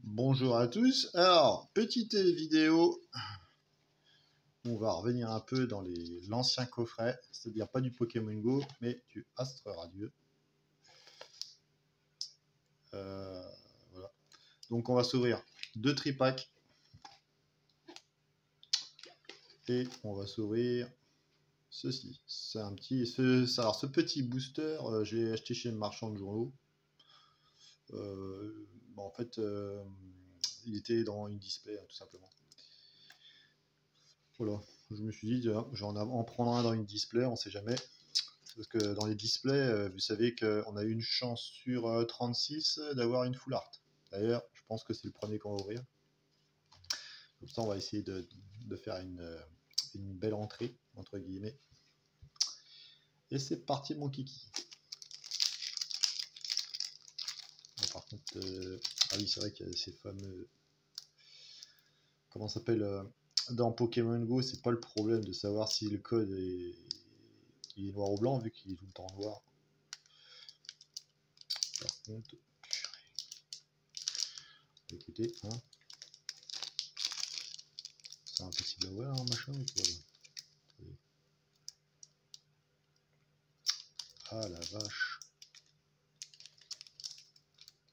Bonjour à tous. Alors, petite vidéo. On va revenir un peu dans l'ancien coffret, c'est-à-dire pas du Pokémon Go, mais du Astre Radieux. Voilà. Donc, on va s'ouvrir 2 tripacks. Et on va s'ouvrir ceci. C'est un petit. Alors, ce petit booster, je l'ai acheté chez le marchand de journaux. En fait, il était dans une display, tout simplement. Voilà, je me suis dit, j'en en prendre un dans une display, on sait jamais. Parce que dans les displays, vous savez qu'on a une chance sur 36 d'avoir une full art. D'ailleurs, je pense que c'est le premier qu'on va ouvrir. Comme ça, on va essayer de faire une belle entrée, entre guillemets. Et c'est parti, mon kiki. Bon, par contre, ah oui, c'est vrai qu'il y a ces fameux... Comment ça s'appelle dans Pokémon Go, c'est pas le problème de savoir si le code il est noir ou blanc, vu qu'il est tout le temps noir. Par contre, écoutez, hein, c'est impossible à voir, hein, machin, mais voilà. Ah la vache,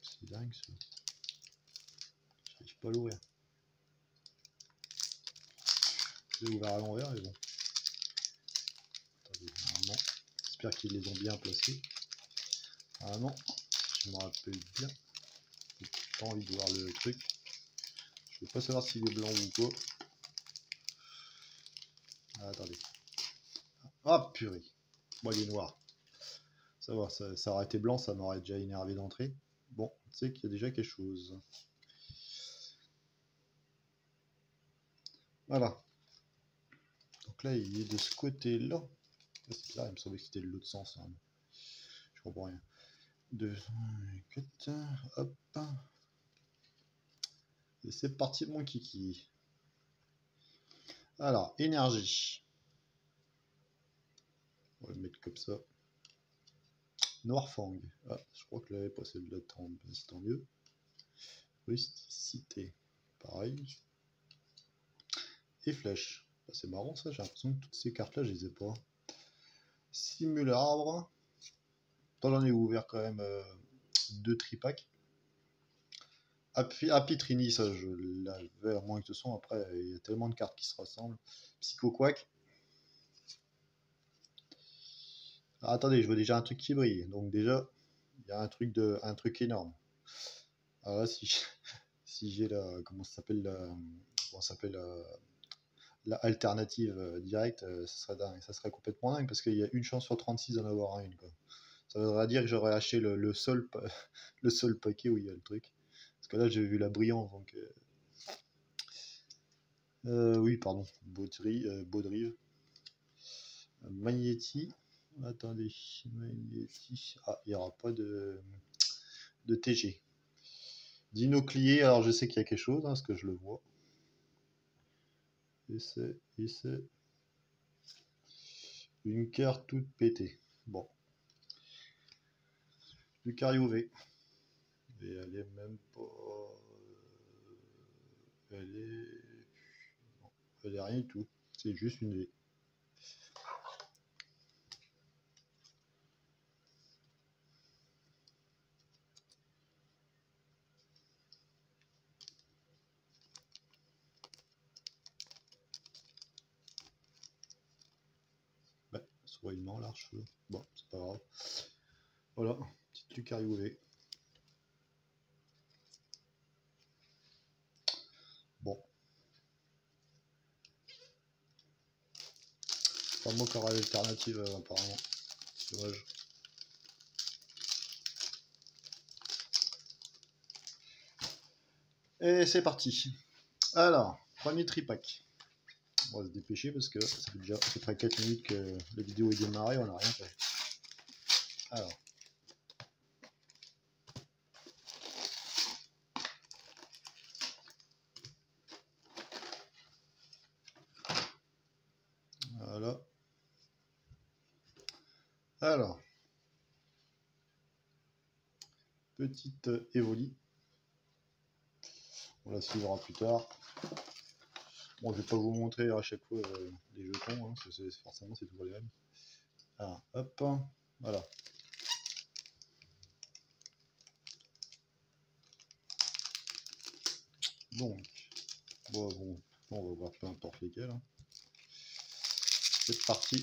c'est dingue ça. J'arrive pas à l'ouvrir. Je l'ai ouvert à l'envers, mais bon. Attendez, normalement, j'espère qu'ils les ont bien placés. Normalement, je me rappelle bien. J'ai pas envie de voir le truc. Je veux pas savoir s'il est blanc ou quoi. Ah, attendez. Ah purée. Bon, il est noir. Ça va, ça aurait été blanc, ça m'aurait déjà énervé d'entrée. Bon, tu sais qu'il y a déjà quelque chose. Voilà. Donc là, il est de ce côté-là. C'est là, il me semblait que c'était de l'autre sens. Hein. Je comprends rien. 2, 4, hop. Et c'est parti, mon kiki. Alors, énergie. On va le mettre comme ça. Noirfang. Ah, je crois que là, pas celle-là, c'est tant mieux. Rusticité. Pareil. Et flèche. Ah, c'est marrant ça, j'ai l'impression que toutes ces cartes-là, je les ai pas. Simule arbre. J'en ai ouvert quand même 2 tripacks. Apitrini, ça je l'avais à moins que ce soit. Après, il y a tellement de cartes qui se ressemblent. Psycho-Quack. Ah, attendez, je vois déjà un truc qui brille. Donc déjà, il y a un truc énorme. Alors là, si j'ai la... Comment ça s'appelle la alternative directe, ça serait dingue. Ça serait complètement dingue parce qu'il y a une chance sur 36 d'en avoir une. Quoi. Ça voudrait dire que j'aurais acheté le seul paquet où il y a le truc. Parce que là, j'ai vu la brillance. Donc, oui, pardon. Baudrive. Magnéti. Attendez. Magnéti. Ah, il n'y aura pas de TG. Dinoclier, alors je sais qu'il y a quelque chose, hein, parce que je le vois. Et c'est une carte toute pétée. Bon. Du UV. Et elle est même pas... Elle est... Non, elle est rien du tout. C'est juste une V. Ouais, soit une large. Bon, c'est pas grave. Voilà, petite Lucario UV. Bon. Pas moi qui aura l'alternative apparemment. C'est dommage. Et c'est parti. Alors, premier tripack. On va se dépêcher parce que ça fait 4 minutes que la vidéo est démarrée, on n'a rien fait. Alors. Voilà. Alors. Petite Evoli. On la suivra plus tard. Bon, je vais pas vous montrer à chaque fois les jetons, hein, parce que forcément c'est toujours les mêmes. Alors, hop, voilà. Donc, bon, on va voir peu importe lesquels. Hein. C'est parti.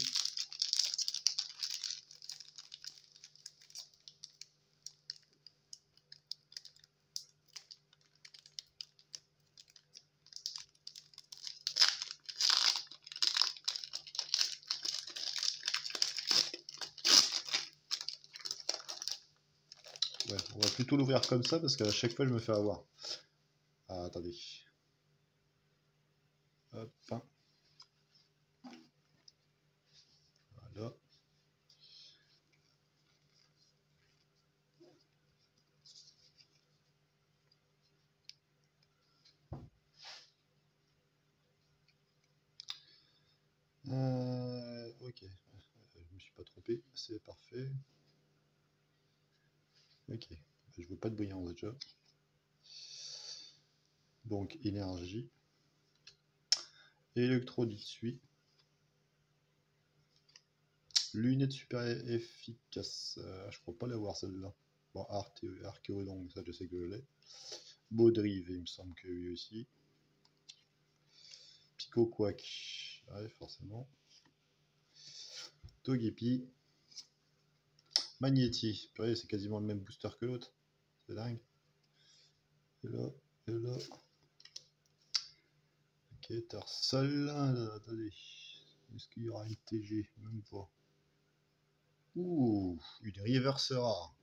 Ouais, on va plutôt l'ouvrir comme ça parce qu'à chaque fois je me fais avoir. Ah, attendez. Hop. Voilà. Ok. Je me suis pas trompé. C'est parfait. Ok. Je veux pas de brillance déjà. Donc énergie. Électro-18. Lunettes super efficaces. Je crois pas l'avoir celle-là. Bon, Archéodon, ça je sais que je l'ai. Baudrive, il me semble que lui aussi. Pico Quack. Ouais, forcément. Togepi. Magnéti. Purée, c'est quasiment le même booster que l'autre. C'est dingue. Et là, et là. Ok, Tarsol. Attendez. Est-ce qu'il y aura une TG? Même pas. Ouh, une reverse rare.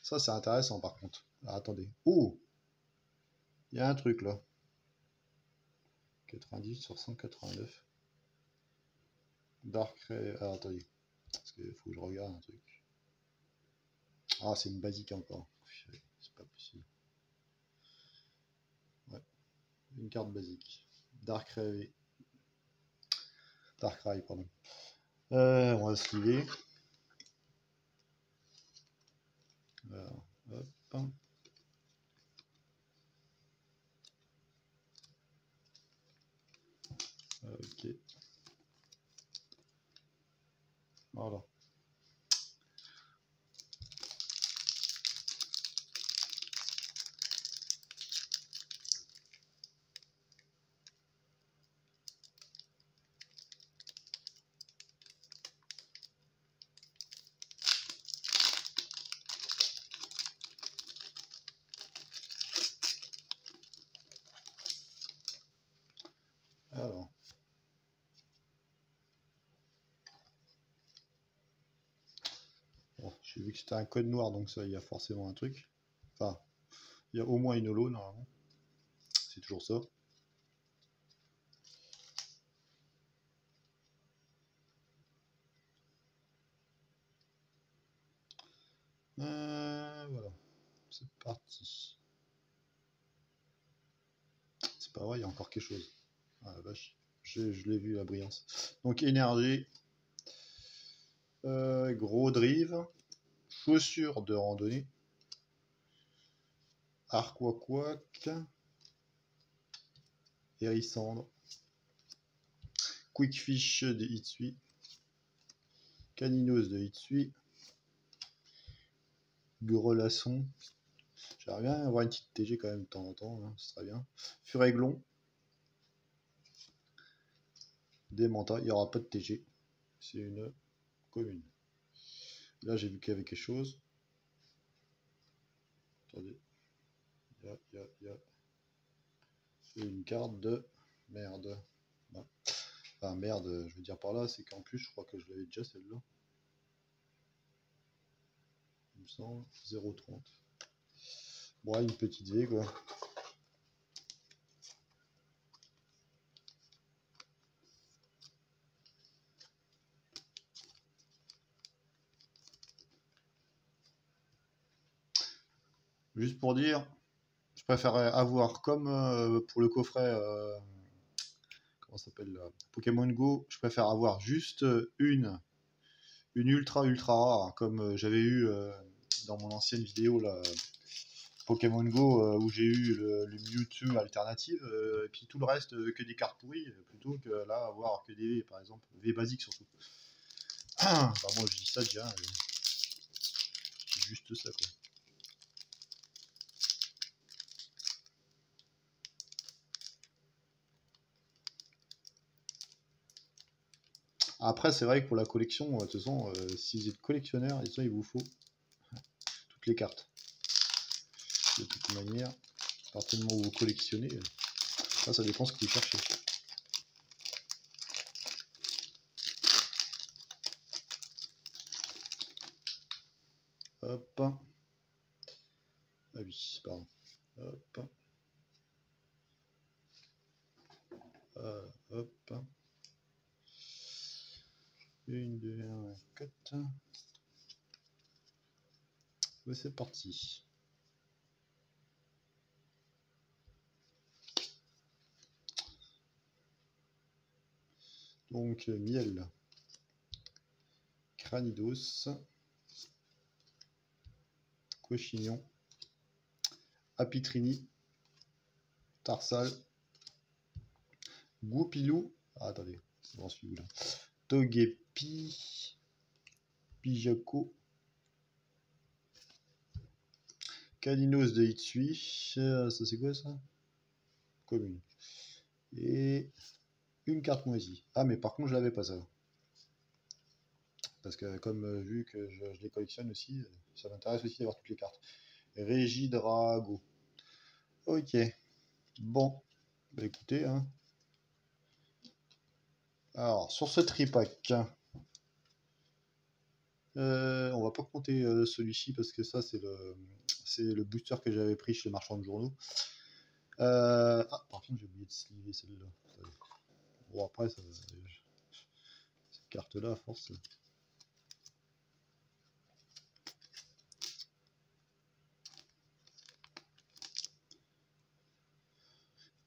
Ça, c'est intéressant par contre. Alors, attendez. Ouh, il y a un truc là. 98 sur 189. Dark Ray. Ah, attendez. Parce qu'il faut que je regarde un truc. Ah, c'est une basique encore. C'est pas possible. Ouais, une carte basique. Dark Ray. Dark Ray, pardon. On va se lier. Alors, hop. Ok. Voilà. Alors. Bon, j'ai vu que c'était un code noir, donc ça, il y a forcément un truc. Enfin, il y a au moins une holo, normalement. C'est toujours ça. Voilà. C'est parti. C'est pas vrai, il y a encore quelque chose. Ah la vache. Je l'ai vu, la brillance. Donc, énergie. Gros drive. Chaussures de randonnée. Arquaquac. Hérissandre. Quickfish de Hitsui. Caninos de Hitsui. Grelasson. J'aimerais bien avoir une petite TG quand même de temps en temps, hein, ce serait bien. Furéglon. Démenta, il n'y aura pas de TG. C'est une commune. Là, j'ai vu qu'il y avait quelque chose. Attendez. Il y a une carte de merde. Ouais. Enfin, merde, je veux dire par là, c'est qu'en plus, je crois que je l'avais déjà celle-là. Il me semble. 0,30. Bon, une petite V, quoi. Juste pour dire, je préférerais avoir comme pour le coffret, comment ça s'appelle là, Pokémon Go, je préfère avoir juste une ultra rare, comme j'avais eu dans mon ancienne vidéo là, Pokémon Go où j'ai eu le Mewtwo alternative, et puis tout le reste que des cartes pourries, plutôt que là avoir que des V, par exemple, V basique surtout. Bah moi je dis ça déjà, c'est juste ça quoi. Après c'est vrai que pour la collection, de toute façon, si vous êtes collectionneur, il vous faut toutes les cartes. De toute manière, à partir du moment où vous collectionnez, ça dépend ce que vous cherchez. Hop. Ah oui, pardon. Hop. Hop. 1, 2, 1, 4. Ouais, c'est parti. Donc, miel. Cranidos. Cochignon. Apitrini. Tarsal. Goupilou. Ah, attendez, j'en suis où là? Togepi. Pijako. Caninos de Hitsui. Ça c'est quoi ça? Commune. Et une carte moisie. Ah mais par contre je l'avais pas ça. Parce que comme vu que je les collectionne aussi, ça m'intéresse aussi d'avoir toutes les cartes. Régidrago. Ok. Bon. Bah écoutez, hein. Alors, sur ce tripack, on va pas compter celui-ci parce que ça c'est le booster que j'avais pris chez Marchand de Journaux. Ah, par contre j'ai oublié de sliver celle-là. Bon après, cette carte-là, à force.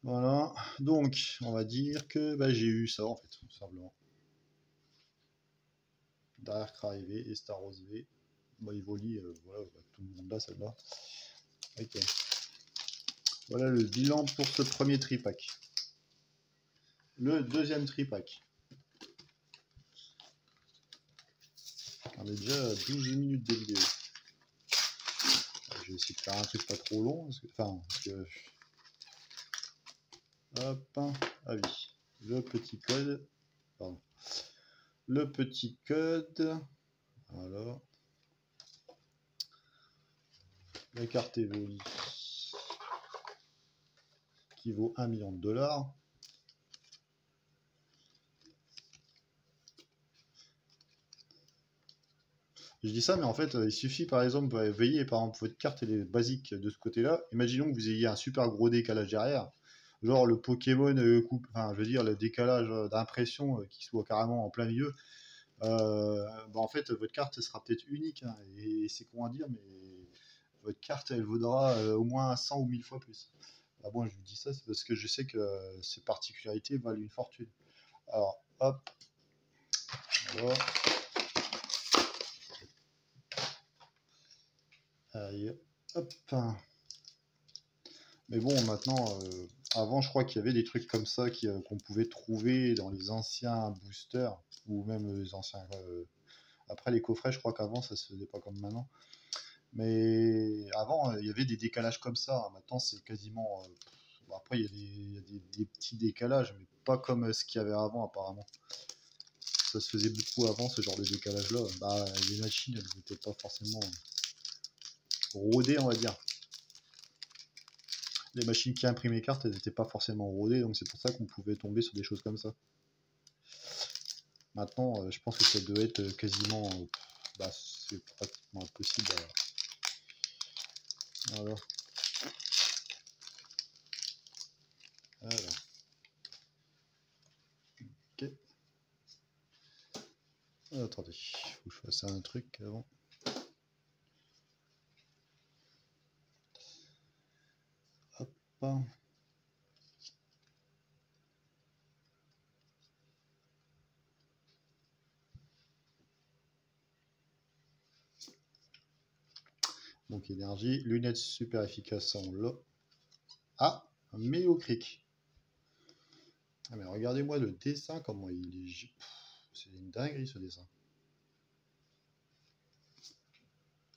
Voilà, donc on va dire que bah, j'ai eu ça en fait, tout simplement. Derrière Cry et Staros V. Bah, Evoli, voilà, bah, tout le monde là, celle-là. Ok. Voilà le bilan pour ce premier tripack. Le deuxième tripack. On est déjà à 12 minutes de vidéo. Je vais essayer de faire un truc pas trop long. Parce que... Hop. Ah oui. Le petit code. Pardon. Le petit code. Voilà. La carte Evoli. Qui vaut 1 million de dollars. Je dis ça, mais en fait, il suffit par exemple, veillez par exemple, votre carte elle est basique de ce côté-là. Imaginons que vous ayez un super gros décalage derrière, genre le Pokémon coupe, enfin, je veux dire, le décalage d'impression qui soit carrément en plein milieu. Bah, en fait, votre carte sera peut-être unique, hein, et c'est con à dire, mais votre carte elle vaudra au moins 100 ou 1000 fois plus. Ah bon, je vous dis ça, c'est parce que je sais que ces particularités valent une fortune. Alors, hop, voilà. Aïe, hop. Mais bon, maintenant, avant, je crois qu'il y avait des trucs comme ça qu'on pouvait trouver dans les anciens boosters, ou même les anciens. Après, les coffrets, je crois qu'avant, ça se faisait pas comme maintenant. Mais avant, il y avait des décalages comme ça. Maintenant, c'est quasiment. Bon, après, il y a des petits décalages, mais pas comme ce qu'il y avait avant, apparemment. Ça se faisait beaucoup avant, ce genre de décalage-là. Bah, les machines, elles n'étaient pas forcément rodées, on va dire. Les machines qui impriment les cartes, elles n'étaient pas forcément rodées, donc c'est pour ça qu'on pouvait tomber sur des choses comme ça. Maintenant, je pense que ça doit être quasiment... bah, c'est pratiquement impossible. Voilà. Alors. Ok. Attendez, faut que je fasse un truc avant. Hop. Donc énergie, lunettes super efficaces, ça on l'a. Ah, un Méocric. Ah mais regardez-moi le dessin, comment il est... C'est une dinguerie ce dessin.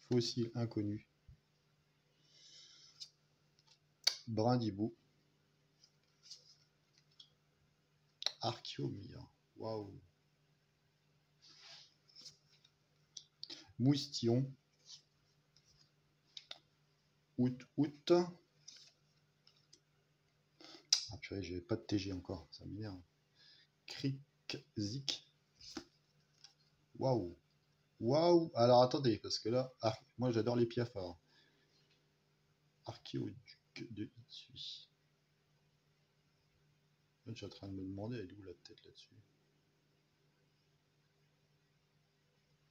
Fossile inconnu. Brindibou. Archeomire. Waouh. Moustillon. Out. Ah purée, j'avais pas de TG encore, ça m'énerve. Cric-zic. Waouh. Waouh. Alors attendez, parce que là, moi j'adore les piafards. Archéoduc de Itsui. Je suis en train de me demander, elle est où la tête là-dessus?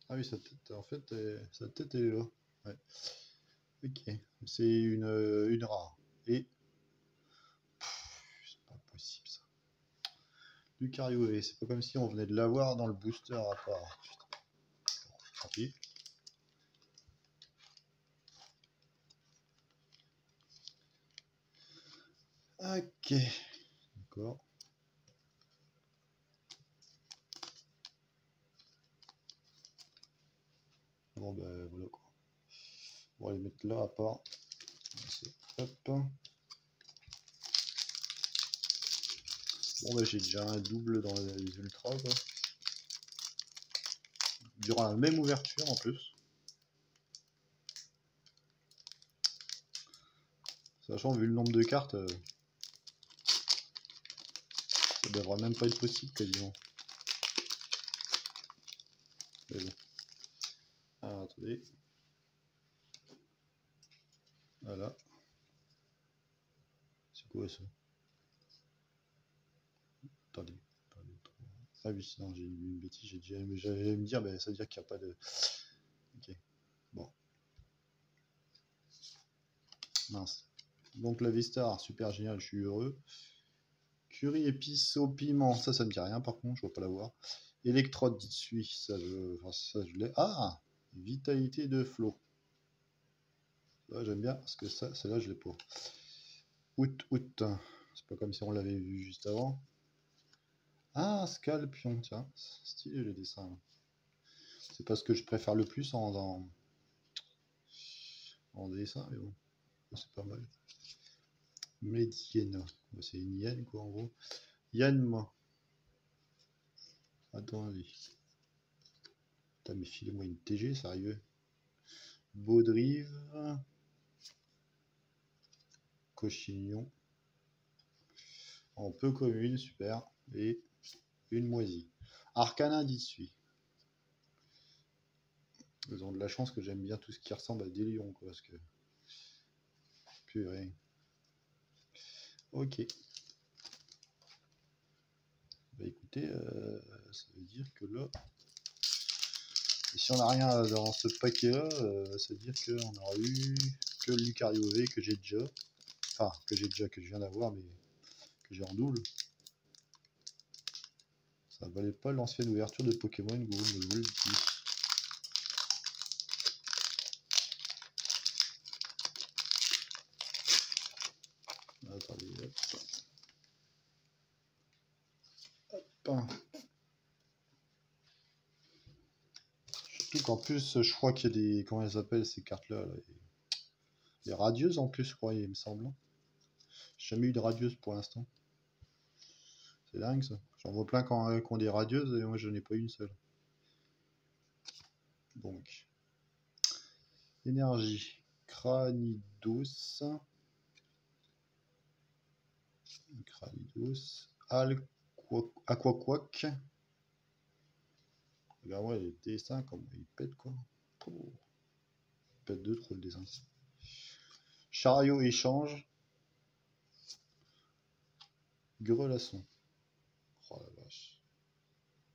Ah oui, sa tête, en fait, sa tête elle est là. Ouais. Ok, c'est une rare. Et c'est pas possible ça. Lucario V, c'est pas comme si on venait de l'avoir dans le booster à part. Tant pis. Ok, d'accord. Bon ben voilà quoi. On va les mettre là à part. Hop. Bon ben j'ai déjà un double dans les ultras quoi. Durant la même ouverture en plus. Sachant vu le nombre de cartes, ça devrait même pas être possible quasiment. Mais bon. Alors attendez. Voilà. C'est quoi ça? Attendez. Ah oui, non, j'ai une bêtise, j'allais me dire, ben, ça veut dire qu'il n'y a pas de... Ok, bon. Mince. Donc la Vistar, super génial, je suis heureux. Curry épice au piment, ça me dit rien par contre, je vois pas l'avoir. Électrode d'Itsui, ça je l'ai. Ah, vitalité de flot. J'aime bien parce que ça, celle-là je l'ai pas. Out. C'est pas comme si on l'avait vu juste avant. Ah, Scalpion, tiens, stylé le dessin. C'est pas ce que je préfère le plus en dessin, mais bon, c'est pas mal. Mediena, c'est une hyène quoi en gros. Yanma. Attendez. Putain, mais filez-moi une TG, sérieux. Baudrive. Cochignon. En peu commune, super. Et une moisie. Arcana d'Itsui. Ils ont de la chance que j'aime bien tout ce qui ressemble à des lions, quoi, parce que... Purée. Ok. Bah écoutez, ça veut dire que là... Et si on n'a rien dans ce paquet-là, ça veut dire qu'on aura eu que le Lucario V que j'ai déjà. Enfin, que je viens d'avoir, mais que j'ai en double. Ça valait pas l'ancienne ouverture de Pokémon Go, mais je vous le dis. Attendez, hop. Surtout qu'en plus, je crois qu'il y a des... Comment elles s'appellent ces cartes-là là, les radieuses en plus, je crois, il me semble. J'ai jamais eu de radieuse pour l'instant. C'est dingue ça. J'en vois plein qui ont des radieuses et moi je n'ai pas une seule. Donc, énergie. Cranidos. Aquaquac. Regarde-moi les dessins, comment ils pètent quoi. Oh. Ils pètent de trop le dessin. Chariot échange. Grelasson. Oh la vache.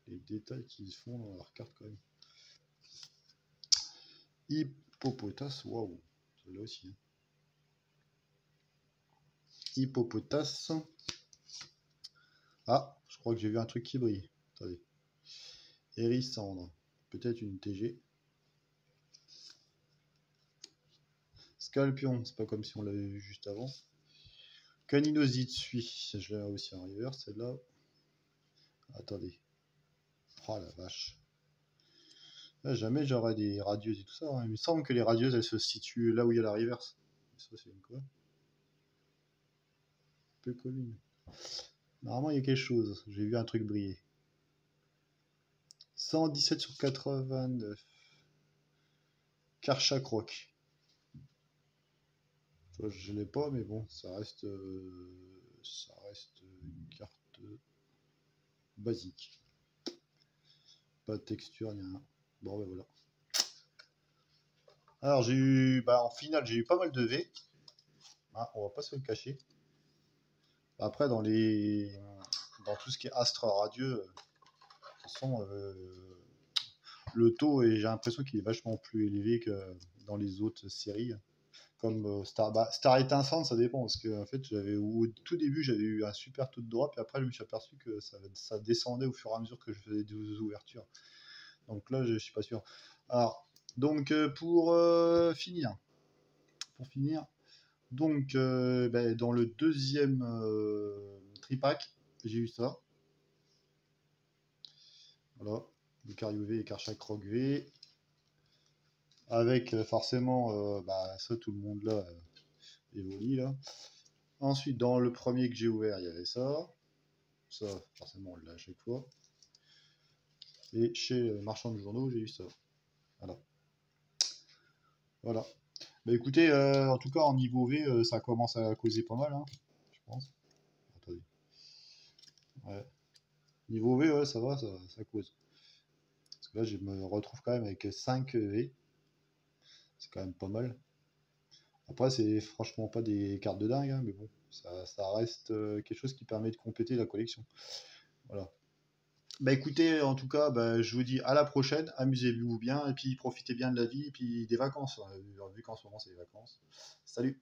Les détails qu'ils font dans leur carte quand même. Hippopotas, waouh. Celle-là aussi. Hippopotas. Ah, je crois que j'ai vu un truc qui brille. Attendez. Hérissandre. Peut-être une TG. Scalpion, c'est pas comme si on l'avait vu juste avant. Canino Zitsui, je l'ai aussi en river, celle-là. Attendez. Oh la vache. Là, jamais j'aurais des radieuses et tout ça, hein. Il me semble que les radieuses, elles se situent là où il y a la reverse. Ça, c'est une quoi? Peu commune. Normalement, il y a quelque chose. J'ai vu un truc briller. 117 sur 89. Karchak Rock. Je l'ai pas, mais bon, ça reste une carte basique. Pas de texture, ni rien. Bon, ben voilà. Alors, j'ai eu, en finale, j'ai eu pas mal de V. Ah, on va pas se le cacher. Après, dans tout ce qui est astre radieux, de toute façon, le taux, j'ai l'impression qu'il est vachement plus élevé que dans les autres séries. Comme Star Étincelle, ça dépend. Parce que, en fait, au tout début, j'avais eu un super taux de drop. Et après, je me suis aperçu que ça descendait au fur et à mesure que je faisais des ouvertures. Donc là, je suis pas sûr. Alors, donc, pour finir. Donc, dans le deuxième tripack, j'ai eu ça. Voilà, Lucario V et Karchak Rock V. Avec forcément, ça, tout le monde là, Evoli là. Ensuite, dans le premier que j'ai ouvert, il y avait ça. Ça, forcément, on l'a à chaque fois. Et chez Marchand de Journaux, j'ai eu ça. Voilà. Voilà. Bah écoutez, en tout cas, en niveau V, ça commence à causer pas mal, hein, je pense. Attendez. Ouais. Niveau V, ouais, ça va, ça cause. Parce que là, je me retrouve quand même avec 5 V. C'est quand même pas mal. Après, c'est franchement pas des cartes de dingue, hein, mais bon, ça reste quelque chose qui permet de compléter la collection. Voilà. Bah écoutez, en tout cas, je vous dis à la prochaine, amusez-vous bien, et puis profitez bien de la vie, et puis des vacances, hein, vu qu'en ce moment c'est les vacances. Salut!